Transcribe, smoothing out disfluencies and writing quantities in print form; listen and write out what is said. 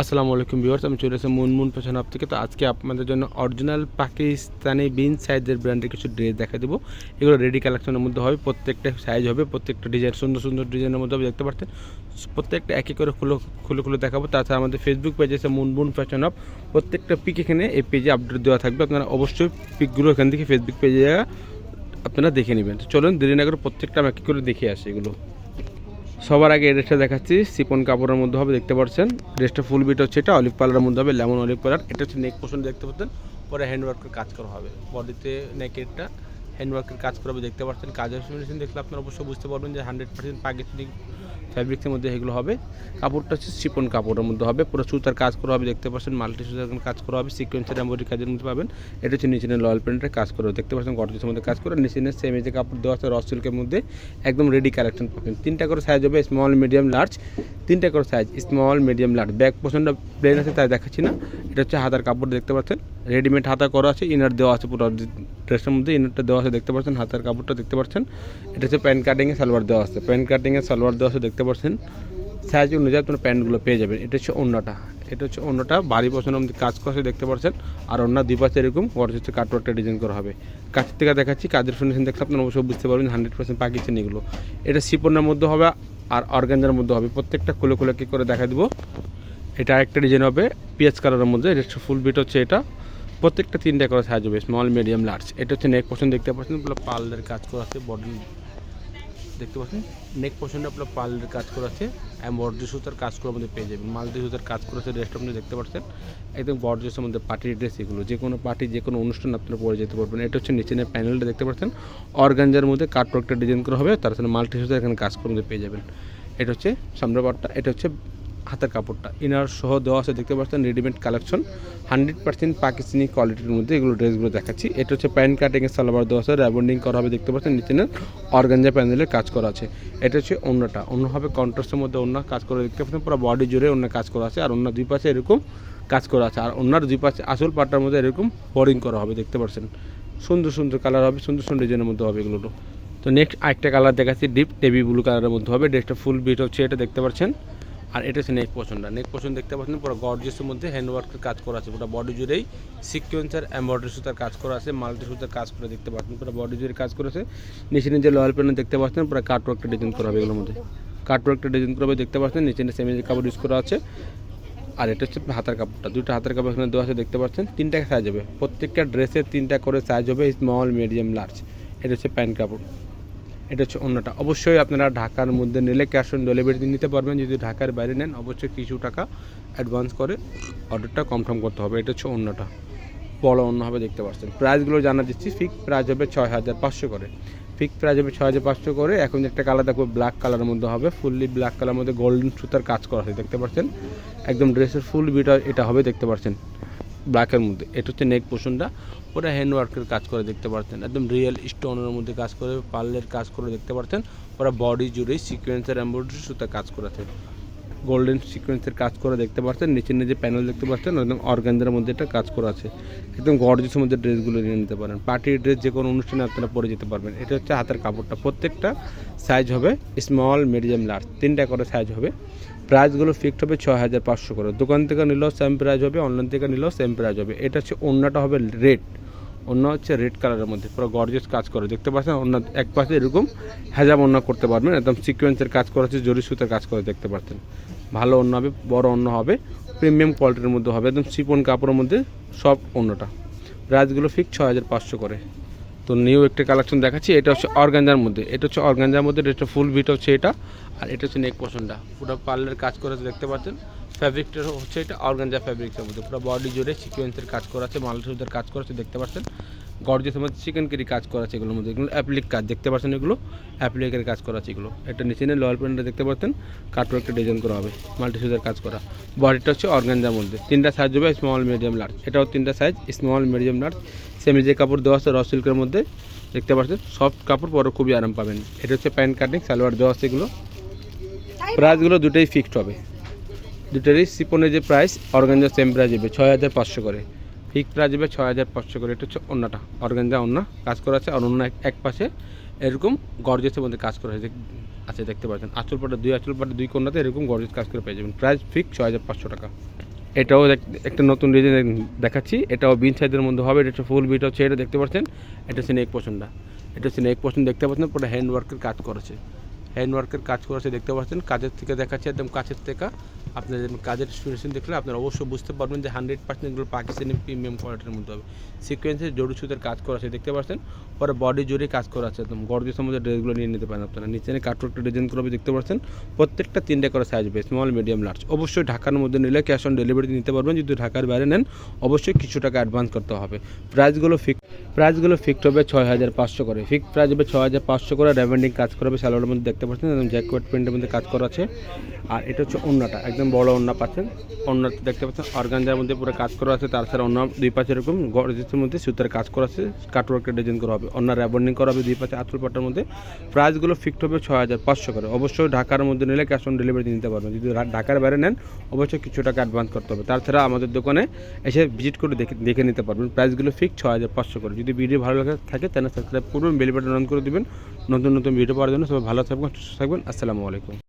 আসসালামু আলাইকুম ভিউয়ার্স, আমি চলে এসেছি মুনমুন ফ্যাশন হাব থেকে। তো আজকে আপনাদের জন্য অরিজিনাল পাকিস্তানি বিন সাইজের ব্র্যান্ডের কিছু ড্রেস দেখা দেবো। এগুলো রেডি কালেকশনের মধ্যে হবে, প্রত্যেকটা সাইজ হবে, প্রত্যেকটা ডিজাইন সুন্দর সুন্দর ডিজাইনের মধ্যে হবে। দেখতে পাচ্ছেন প্রত্যেকটা একই করে খুলে খুলে দেখাবো। তাছাড়া আমাদের ফেসবুক পেজে এসে মুনমুন ফ্যাশন হাব, প্রত্যেকটা পিক এখানে এই পেজে আপডেট দেওয়া থাকবে। আপনারা অবশ্যই পিকগুলো এখান থেকে ফেসবুক পেজে আপনারা দেখে নেবেন। চলুন দেরি না করে প্রত্যেকটা আমি একই করে দেখে আসি এগুলো। সবার আগে এই ড্রেসটা দেখাচ্ছি, সিপন কাপড়ের মধ্যে হবে। দেখতে পাচ্ছেন ড্রেসটা ফুল বিট হচ্ছে, এটা অলিভ কালারের মধ্যে হবে, লেমন অলিভ কালার। এটা হচ্ছে নেক পোর্শন, দেখতে পাচ্ছেন পরে হ্যান্ডওয়ার্কের কাজ করা হবে। বডিতে নেকেরটা হ্যান্ডওয়ার্কের কাজ করা হবে। দেখতে পাচ্ছেন কাজের ফিনিশিং দেখলে আপনারা অবশ্যই বুঝতে পারবেন যে 100% পাকিস্তানি ফ্যাব্রিক্সের মধ্যে এগুলো হবে। কাপড়টা হচ্ছে সিপন কাপড়ের মধ্যে হবে, পুরো সুতার কাজ করা হবে। দেখতে পাচ্ছেন মাল্টি সুতার কাজ করা হবে, সিকোয়েন্সের এমব্রয়ডারি কাজের মধ্যে পাবেন। এটা হচ্ছে নিচে লয়াল প্রিন্টের কাজ করা হবে। দেখতে পাচ্ছেন গর্জিয়াসের মধ্যে কাজ করে, নিচে সেম যে কাপড় দেওয়া আছে র সিল্কের মধ্যে, একদম রেডি কালেকশন পাবেন। 3টা করে সাইজ হবে, স্মল মিডিয়াম লার্জ। 3টা করে size, small medium large. Back পোর্শনটা প্লেন আছে তাই দেখাচ্ছি না। এটা হচ্ছে হাতার কাপড়, দেখতে পাচ্ছেন রেডিমেড হাতা করা আছে, ইনার দেওয়া আছে, পুরো ড্রেসের মধ্যে ইনারটা দেওয়া আছে। দেখতে পাচ্ছেন হাতার কাপড়টা দেখতে পাচ্ছেন। এটা হচ্ছে প্যান্ট কাটিংয়ে সালোয়ার দেওয়া আছে, প্যান্ট কাটিংয়ে সালোয়ার দেওয়া আছে। দেখতে পাচ্ছেন সাইজ অনুযায়ী আপনার প্যান্টগুলো পেয়ে যাবেন। এটা হচ্ছে অন্যটা, এটা হচ্ছে অন্যটা বাড়ি পছন্দের মধ্যে কাজ করা আছে। দেখতে পাচ্ছেন আর অন্য দুই পাশে এরকম হচ্ছে কাটওয়ার্কটা ডিজাইন করা হবে। কাছের থেকে দেখাচ্ছি, কাজের ফিনিশিং দেখলে আপনারা অবশ্যই বুঝতে পারবেন 100% পাকিস্তানি এগুলো। এটা সিপনের মধ্যে হবে আর অর্গানজার মধ্যে হবে। প্রত্যেকটা খুলে খুলে কী করে দেখা দেবো। এটা আরেকটা ডিজাইন হবে পিএস কালারের মধ্যে, এটা হচ্ছে ফুল বিট হচ্ছে। এটা প্রত্যেকটা 3টা করে সাইজ হবে, স্মল মিডিয়াম লার্জ। এটা হচ্ছে নেক পোর্শন, দেখতে পাচ্ছেন পুরো পার্লের কাজ করা আছে। বডি দেখতে পাচ্ছেন নেক পোর্শনটা আপনার পার্লের কাজ করা আছে, এমব্রয়ডারি সুতার কাজ করার মধ্যে পেয়ে যাবেন। মাল্টি সুতার কাজ করেছে ড্রেসটা আপনি দেখতে পাচ্ছেন, একদম গর্জিয়াসের মধ্যে পার্টির ড্রেস। এগুলো যে কোনো পার্টি যে কোনো অনুষ্ঠান আপনারা পরে যেতে পারবেন। এটা হচ্ছে নিচে প্যানেলটা দেখতে পাচ্ছেন অর্গানজার মধ্যে কাটওয়ার্কটা ডিজাইন করা হবে, তার সাথে মাল্টি সুতার এখানে কাজ করার মধ্যে পেয়ে যাবেন। এটা হচ্ছে সামনের পার্টটা, এটা হচ্ছে হাতের কাপড়টা ইনার সহ দেওয়া আছে। দেখতে পাচ্ছেন রেডিমেড কালেকশন, 100% পাকিস্তানি কোয়ালিটির মধ্যে এগুলো ড্রেসগুলো দেখাচ্ছি। এটা হচ্ছে প্যান্ট কাটিংয়ের সালোয়ার দেওয়া আছে, র্যাবন্ডিং করা হবে। দেখতে পাচ্ছেন নিচে অর্গানজা প্যানেলের কাজ করা আছে। এটা হচ্ছে অন্যটা, অন্য হবে কন্ট্রাস্টের মধ্যে অন্য কাজ করে। দেখতে পাচ্ছেন পুরো বডি জুড়ে অন্য কাজ করা আছে, আর অন্য দুই পাশে এরকম কাজ করা আছে, আর অন্যার দুই পাশে আসল পাটটার মধ্যে এরকম বোরিং করা হবে। দেখতে পাচ্ছেন সুন্দর সুন্দর কালার হবে, সুন্দর সুন্দর ডিজাইনের মধ্যে হবে এগুলো। তো নেক্সট আরেকটা কালার দেখাচ্ছি, ডিপ নেভি ব্লু কালারের মধ্যে হবে। ড্রেসটা ফুল বিট হচ্ছে, এটা দেখতে পাচ্ছেন। আর এটা হচ্ছে নেক পোর্শনটা, নেক পোর্শন দেখতে পাচ্ছেন পুরো গর্জিয়াসের মধ্যে হ্যান্ডওয়ার্কের কাজ করা আছে। পুরো বডি জুড়েই সিকোয়েন্সের এমব্রয়ডারি সুতার কাজ করা আছে, মাল্টি সুতার কাজ করে। দেখতে পাচ্ছেন পুরো বডি জুড়ে কাজ করেছে। নিচে নিচে লয়াল প্যানেল দেখতে পাচ্ছেন, পুরো কাটওয়ার্কটা ডিজাইন করা হবে এগুলোর মধ্যে, কাটওয়ার্কটা ডিজাইন করা হবে। দেখতে পাচ্ছেন নিচে সেমিজের কাপড় ইউজ করা আছে। আর এটা হচ্ছে হাতার কাপড়টা, দুটো হাতের কাপড় এখানে দেওয়া আছে। দেখতে পাচ্ছেন 3টা সাইজ হবে, প্রত্যেকটা ড্রেসের 3টা করে সাইজ হবে, স্মল মিডিয়াম লার্জ। এটা হচ্ছে প্যান্ট কাপড়, এটা হচ্ছে অন্যটা। অবশ্যই আপনারা ঢাকার মধ্যে নিলে ক্যাশ অন ডেলিভারি নিতে পারবেন। যদি ঢাকার বাইরে নেন অবশ্যই কিছু টাকা অ্যাডভান্স করে অর্ডারটা কনফার্ম করতে হবে। এটা হচ্ছে অন্যটা, বড় অন্য হবে। দেখতে পাচ্ছেন প্রাইসগুলো জানা দিচ্ছি। ফিক্স প্রাইস হবে 6500 করে, ফিক্স প্রাইস হবে 6500 করে। এখন একটা কালার দেখবো ব্ল্যাক কালারের মধ্যে হবে, ফুললি ব্ল্যাক কালারের মধ্যে গোল্ডেন সুতার কাজ করা আছে। দেখতে পাচ্ছেন একদম ড্রেসের ফুল বিটা এটা হবে। দেখতে পাচ্ছেন ব্ল্যাকের মধ্যে। এটা হচ্ছে নেক পোর্শনটা, ওটা হ্যান্ডওয়ার্কের কাজ করে। দেখতে পাচ্ছেন একদম রিয়েল স্টোনের মধ্যে কাজ করে, পার্লের কাজ করে। দেখতে পাচ্ছেন ওরা বডি জুড়েই সিকোয়েন্সের এমব্রয়ডারি সুতা কাজ করেছে, গোল্ডেন সিকোয়েন্সের কাজ করে। দেখতে পাচ্ছেন নিচে নিচে প্যানেল দেখতে পাচ্ছেন, একদম অর্গানজার মধ্যে এটা কাজ করা আছে। একদম গর্জিয়াসের মধ্যে ড্রেসগুলো নিয়ে নিতে পারেন, পার্টির ড্রেস যে কোনো অনুষ্ঠানে আপনারা পরে যেতে পারবেন। এটা হচ্ছে হাতের কাপড়টা, প্রত্যেকটা সাইজ হবে স্মল মিডিয়াম লার্জ, 3টা করে সাইজ হবে। প্রাইসগুলো ফিক্সড হবে 6500 করে। দোকান থেকে নিলেও সেম প্রাইস হবে, অনলাইন থেকে নিলেও সেম প্রাইস হবে। এটা হচ্ছে অন্যটা হবে রেড, অন্য হচ্ছে রেড কালারের মধ্যে পুরো গর্জিয়াস কাজ করে। দেখতে পাচ্ছেন অন্য এক পাশে এরকম হেজাব অন্য করতে পারবেন, একদম সিকোয়েন্সের কাজ করা আছে, জরি সুতার কাজ করে। দেখতে পাচ্ছেন ভালো অন্য হবে, বড় অন্য হবে, প্রিমিয়াম কোয়ালিটির মধ্যে হবে, একদম সিপন কাপড়ের মধ্যে সব অন্যটা। প্রাইসগুলো ফিক্স 6500 করে। তো নিউ একটা কালেকশন দেখাচ্ছি, এটা হচ্ছে অর্গানজার মধ্যে, এটা হচ্ছে অর্গানজার মধ্যে, এটা ফুল বিট হচ্ছে এটা। আর এটা হচ্ছে নেক পোর্শনটা, পুরো পার্লের কাজ করেছে। দেখতে পাচ্ছেন ফ্যাব্রিকটা হচ্ছে এটা অর্গানজা ফ্যাব্রিক্সের মধ্যে, পুরো বডি জুড়ে সিকোয়েন্সের কাজ করা আছে, মাল্টি সুতার কাজ করা আছে। দেখতে পাচ্ছেন গর্জিয়াসের মধ্যে চিকেন কারি কাজ করা আছে এগুলোর মধ্যে, এগুলো অ্যাপ্লিক কাজ। দেখতে পাচ্ছেন এগুলো অ্যাপ্লিকের কাজ করা আছে এগুলো। এটা নিচে লয়াল প্যান্টটা দেখতে পাচ্ছেন কাটওয়ার্কটা ডিজাইন করা হবে, মাল্টি সুতার কাজ করা। বডিটা হচ্ছে অর্গানজার মধ্যে, 3টা সাইজ হবে স্মল মিডিয়াম লার্জ। এটাও 3টা size small medium large. Semi যে কাপড় দেওয়া আছে র সিল্কের মধ্যে, দেখতে পাচ্ছেন সফট কাপড়, পরে খুবই আরাম পাবেন। এটা হচ্ছে প্যান্ট কাটিং সালোয়ার দেওয়া আছে এগুলো। প্রাইসগুলো দুটোই ফিক্সড হবে, দুটোরই সিপনের যে প্রাইস অর্গানজা সেম প্রাইস হবে 6500 করে, ফিক্সড প্রাইস হবে 6500 করে। এটা হচ্ছে অন্যটা অর্গানজা অন্য কাজ করা আছে, আর অন্য এক পাশে এরকম গর্জিয়াসের মধ্যে কাজ করা আছে। দেখতে পাচ্ছেন আঁচল পাটা দুই কোণাতে এরকম গর্জিয়াস কাজ করে পেয়ে যাবেন। প্রাইস ফিক্স 6500 টাকা। এটাও একটা নতুন ডিজাইন দেখাচ্ছি, এটাও বিন সাইজের মধ্যে হবে। এটা হচ্ছে ফুল বিট হচ্ছে, এটা দেখতে পাচ্ছেন। এটা হচ্ছে নেক পোর্শনটা, এটা হচ্ছে নেক পোর্শন দেখতে পাচ্ছেন, পুরো হ্যান্ড ওয়ার্কের কাজ করেছে, হ্যান্ড ওয়ার্কের কাজ করেছে দেখতে পাচ্ছেন। কাজের থেকে দেখাচ্ছে, একদম কাছের থেকে আপনার কাজের ফিনিশিং দেখলে আপনারা অবশ্যই বুঝতে পারবেন যে 100% এগুলো পাকিস্তানি প্রিমিয়াম কোয়ালিটির মধ্যে হবে। সিকোয়েন্সের জড়ি সুতের কাজ করা আছে দেখতে পাচ্ছেন, পরে বডি জুড়ে কাজ করা আছে, একদম গর্জেসের মধ্যে ড্রেসগুলো নিয়ে নিতে পারেন আপনারা। নিচে কাটওয়ার্কটা ডিজাইন করবে দেখতে পাচ্ছেন, প্রত্যেকটা 3টে করে সাইজ হবে, স্মল মিডিয়াম লার্জ। অবশ্যই ঢাকার মধ্যে নিলে ক্যাশ অন ডেলিভারি নিতে পারবেন। যদি ঢাকার বাইরে নেন অবশ্যই কিছু টাকা অ্যাডভান্স করতে হবে। প্রাইসগুলো ফিক্সড হবে 6500 করে, ফিক্সড প্রাইস হবে 6500 করে। র্যাভেন্ডিং কাজ করবে সালোয়ারের মধ্যে দেখতে পাচ্ছেন, একদম জ্যাকওয়ার্ড প্রিন্টের মধ্যে কাজ করা আছে। আর এটা হচ্ছে ওড়নাটা, একদম বড় ওড়না পাচ্ছেন। ওড়নাতে দেখতে পাচ্ছেন অর্গানজার মধ্যে পুরো কাজ করা আছে, তাছাড়া ওড়না দুই পাশে এরকম গর্জিসের মধ্যে সুতার কাজ করা আছে, কাটওয়ার্কের ডিজাইন করা হবে। ওড়না র্যাবন্ডিং করা হবে দুই পাশে আঁচল পাটার মধ্যে। প্রাইসগুলো ফিক্সড হবে 6500 করে। অবশ্যই ঢাকার মধ্যে নিলে ক্যাশ অন ডেলিভারি নিতে পারবেন। যদি ঢাকার বাইরে নেন অবশ্যই কিছু টাকা অ্যাডভান্স করতে হবে। তাছাড়া আমাদের দোকানে এসে ভিজিট করে দেখে নিতে পারবেন। প্রাইসগুলো ফিক্সড 6500 করে। যদি ভিডিও ভালো লাগে থাকে তাহলে সাবস্ক্রাইব করবেন, বেল বাটন অন করে দেবেন নতুন নতুন ভিডিও পাওয়ার জন্য। সবাই ভালো থাকবেন, সুস্থ থাকবেন। আসসালামু আলাইকুম।